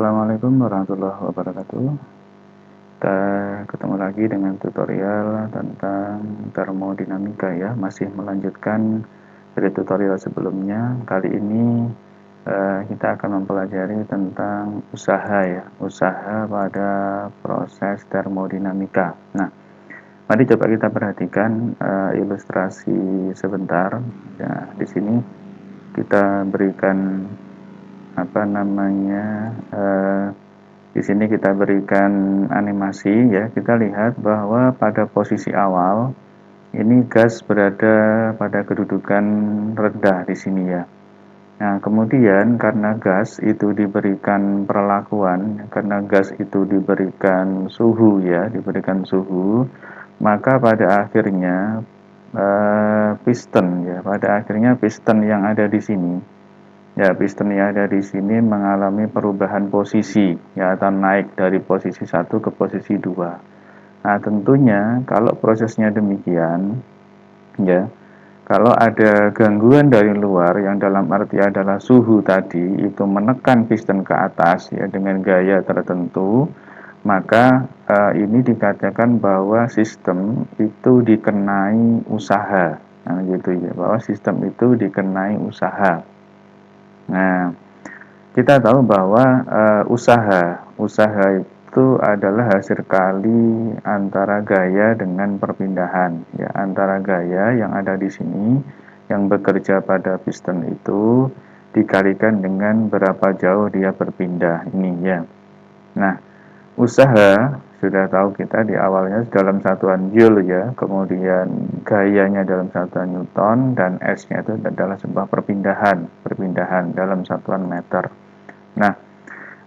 Assalamualaikum warahmatullahi wabarakatuh. Kita ketemu lagi dengan tutorial tentang termodinamika ya. Masih melanjutkan dari tutorial sebelumnya. Kali ini kita akan mempelajari tentang usaha ya. Usaha pada proses termodinamika. Nah, mari coba kita perhatikan ilustrasi sebentar. Ya, di sini kita berikan di sini kita berikan animasi ya. Kita lihat bahwa pada posisi awal ini gas berada pada kedudukan rendah di sini ya. Nah, kemudian karena gas itu diberikan perlakuan, karena gas itu diberikan suhu ya, maka pada akhirnya piston yang ada di sini ya, piston yang ada di sini mengalami perubahan posisi ya, atau naik dari posisi 1 ke posisi 2. Nah, tentunya kalau prosesnya demikian ya, kalau ada gangguan dari luar yang dalam arti adalah suhu tadi itu menekan piston ke atas ya dengan gaya tertentu, maka ini dikatakan bahwa sistem itu dikenai usaha. Nah, gitu ya, bahwa sistem itu dikenai usaha. Nah, kita tahu bahwa usaha itu adalah hasil kali antara gaya dengan perpindahan ya, antara gaya yang ada di sini yang bekerja pada piston itu dikalikan dengan berapa jauh dia berpindah ini ya. Nah, usaha sudah tahu kita di awalnya dalam satuan joule ya, kemudian gayanya dalam satuan newton, dan S-nya itu adalah sebuah perpindahan dalam satuan meter. Nah,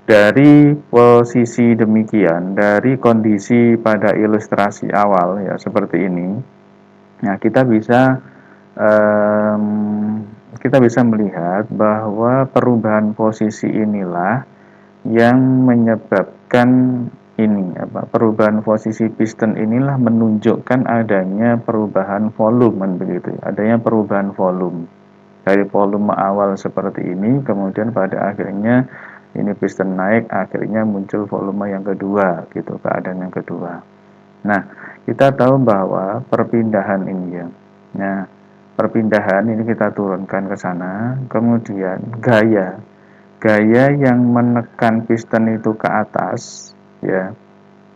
dari posisi demikian, dari kondisi pada ilustrasi awal ya seperti ini, nah kita bisa melihat bahwa perubahan posisi inilah yang menyebabkan perubahan posisi piston inilah menunjukkan adanya perubahan volume begitu, adanya perubahan volume dari volume awal seperti ini, kemudian pada akhirnya ini piston naik, akhirnya muncul volume yang kedua gitu, keadaan yang kedua. Nah, kita tahu bahwa perpindahan ini ya. Nah, perpindahan ini kita turunkan ke sana, kemudian gaya yang menekan piston itu ke atas ya,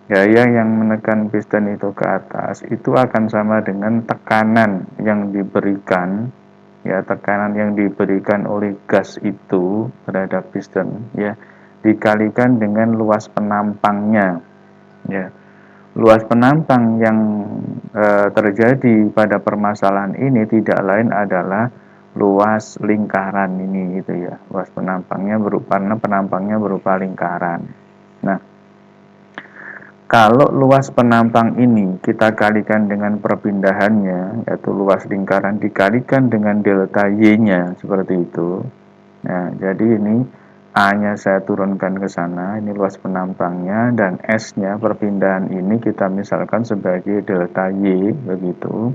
gaya yang menekan piston itu ke atas itu akan sama dengan tekanan yang diberikan ya, tekanan yang diberikan oleh gas itu terhadap piston ya, dikalikan dengan luas penampangnya ya. Luas penampang yang terjadi pada permasalahan ini tidak lain adalah luas lingkaran ini gitu ya. Luas penampangnya berupa lingkaran. Nah, kalau luas penampang ini kita kalikan dengan perpindahannya, yaitu luas lingkaran dikalikan dengan delta Y-nya seperti itu. Nah, jadi ini A-nya saya turunkan ke sana, ini luas penampangnya, dan S-nya perpindahan ini kita misalkan sebagai delta Y begitu.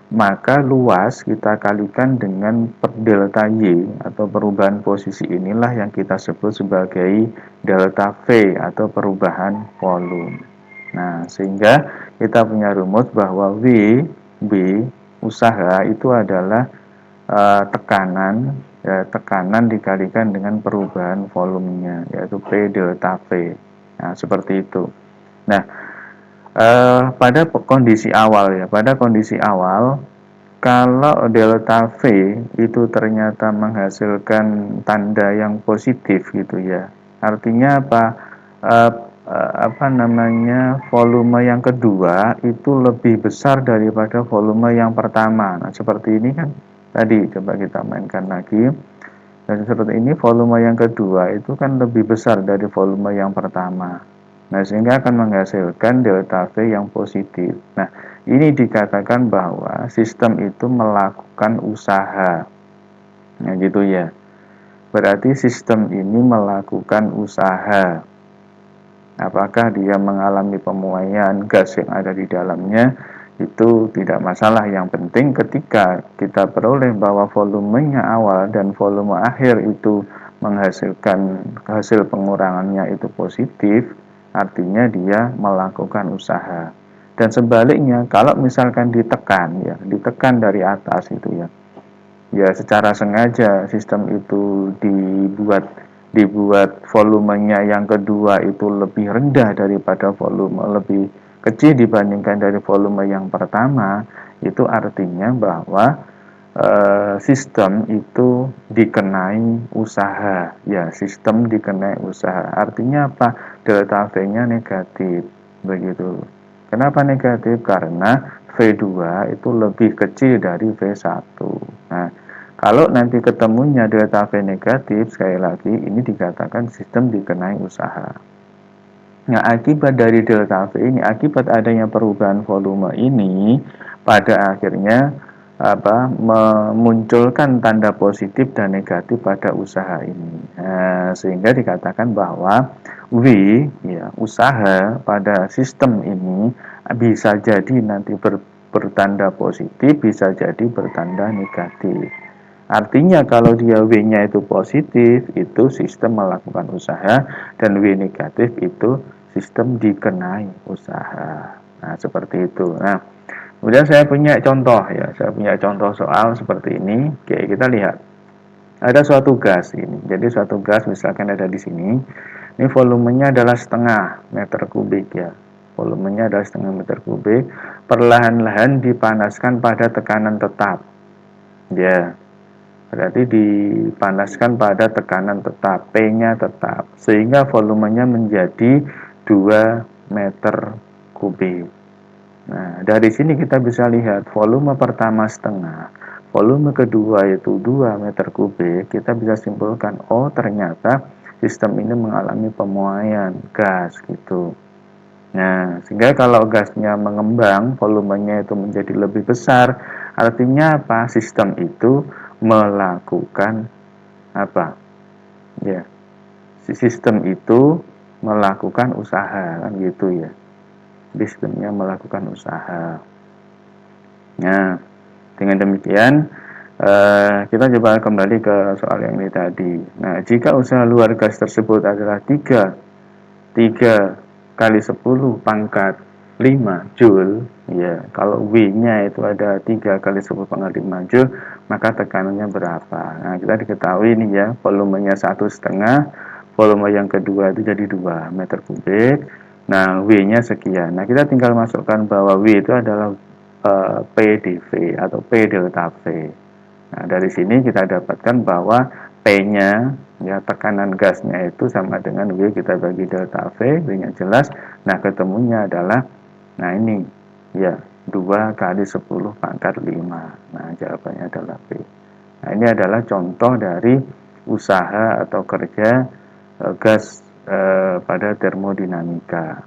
Maka luas kita kalikan dengan delta Y atau perubahan posisi inilah yang kita sebut sebagai delta V atau perubahan volume. Nah, sehingga kita punya rumus bahwa V usaha itu adalah tekanan dikalikan dengan perubahan volumenya, yaitu P delta V. Nah, seperti itu. Nah, pada kondisi awal kalau delta V itu ternyata menghasilkan tanda yang positif gitu ya, artinya volume yang kedua itu lebih besar daripada volume yang pertama. Nah, seperti ini kan tadi, coba kita mainkan lagi. Dan seperti ini, volume yang kedua itu kan lebih besar dari volume yang pertama. Nah, sehingga akan menghasilkan delta V yang positif. Nah, ini dikatakan bahwa sistem itu melakukan usaha. Nah, gitu ya. Berarti sistem ini melakukan usaha. Apakah dia mengalami pemuaian gas yang ada di dalamnya, itu tidak masalah. Yang penting ketika kita peroleh bahwa volumenya awal dan volume akhir itu menghasilkan hasil pengurangannya itu positif, artinya dia melakukan usaha. Dan sebaliknya, kalau misalkan ditekan ya, ditekan dari atas itu ya, ya secara sengaja sistem itu dibuat volumenya yang kedua itu lebih rendah daripada volume, lebih kecil dibandingkan dari volume yang pertama, itu artinya bahwa sistem itu dikenai usaha. Ya, sistem dikenai usaha. Artinya apa? Delta V-nya negatif. Begitu. Kenapa negatif? Karena V2 itu lebih kecil dari V1. Nah, kalau nanti ketemunya delta V negatif, sekali lagi ini dikatakan sistem dikenai usaha. Nah, akibat dari delta V ini, akibat adanya perubahan volume ini, pada akhirnya memunculkan tanda positif dan negatif pada usaha ini. Nah, sehingga dikatakan bahwa W, ya, usaha pada sistem ini bisa jadi nanti bertanda positif, bisa jadi bertanda negatif. Artinya kalau dia W-nya itu positif, itu sistem melakukan usaha, dan W negatif itu sistem dikenai usaha. Nah, seperti itu. Nah, kemudian saya punya contoh ya, saya punya contoh soal seperti ini. Oke, kita lihat. Ada suatu gas ini. Jadi suatu gas misalkan ada di sini. Ini volumenya adalah setengah meter kubik ya. Volumenya adalah setengah meter kubik. Perlahan-lahan dipanaskan pada tekanan tetap. Ya, berarti dipanaskan pada tekanan tetap, P-nya tetap, sehingga volumenya menjadi 2 meter kubik. Nah, dari sini kita bisa lihat volume pertama setengah, volume kedua yaitu 2 meter kubik, kita bisa simpulkan, oh ternyata sistem ini mengalami pemuaian gas gitu. Nah, sehingga kalau gasnya mengembang, volumenya itu menjadi lebih besar, artinya apa? Sistem itu melakukan apa? Ya, sistem itu melakukan usaha kan gitu ya. Sistemnya melakukan usaha. Nah, dengan demikian kita coba kembali ke soal yang ini tadi. Nah, jika usaha luar gas tersebut adalah 3 kali 10 pangkat 5 Joule, ya, kalau W-nya itu ada 3 kali 10 pangkat 5 Joule, maka tekanannya berapa? Nah, kita diketahui ini ya, volumenya 1,5, volume yang kedua itu jadi 2 meter kubik. Nah, W-nya sekian. Nah, kita tinggal masukkan bahwa W itu adalah PdV atau P delta V. Nah, dari sini kita dapatkan bahwa P-nya, ya, tekanan gasnya itu sama dengan W, kita bagi delta V, W-nya jelas. Nah, ketemunya adalah, nah ini, ya, 2 kali 10 pangkat 5. Nah, jawabannya adalah P. Nah, ini adalah contoh dari usaha atau kerja gas pada termodinamika.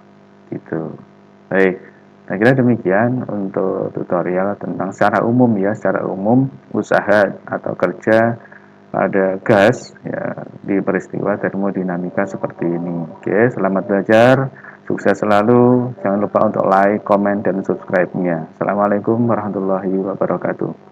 Gitu. Baik. Saya kira demikian untuk tutorial tentang secara umum ya, secara umum usaha atau kerja pada gas ya di peristiwa termodinamika seperti ini. Oke, selamat belajar, sukses selalu. Jangan lupa untuk like, komen, dan subscribe-nya. Assalamualaikum warahmatullahi wabarakatuh.